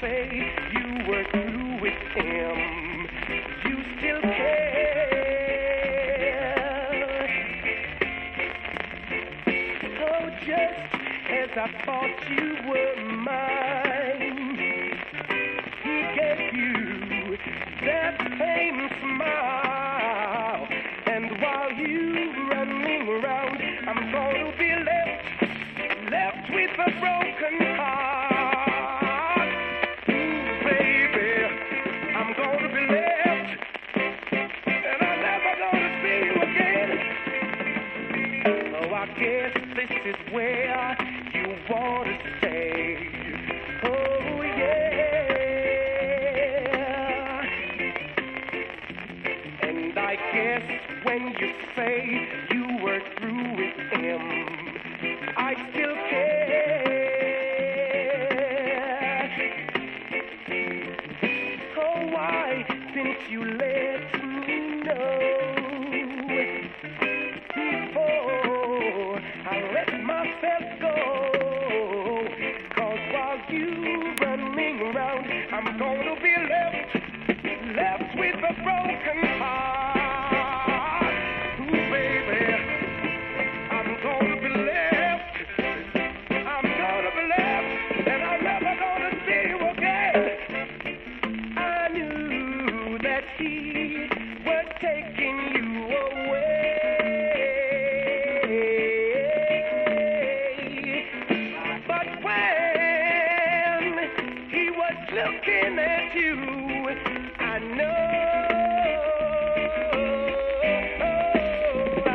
say you were through with him, you still care. Oh, just as I thought you were mine, he gave you that same smile. And while you running around, I'm going to be left with a broken heart. Ooh, baby, I'm going to be left, and I'm never going to see you again. So I guess this is where you want to stay. Oh, yeah. And I guess when you say you were through with him, I still care. Oh, why didn't you let me know before I let myself go? 'Cause while you running around, I'm gonna be left with a broken heart. Ooh, baby, I'm gonna be left. I'm gonna be left, and I'm never gonna see you again. I knew that he was taking you away, but when he was looking at you, I know I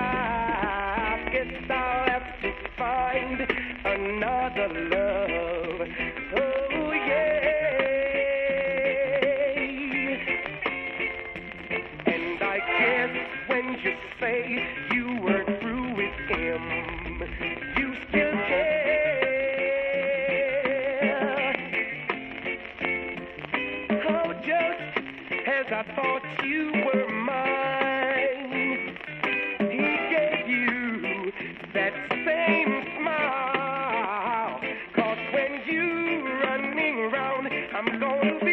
guess I'll have to find another love. Oh, yeah. And I guess when you say you were through with him, you still care. Oh, just as I thought you were mine, he gave you that same smile. 'Cause when you running around, I'm gonna be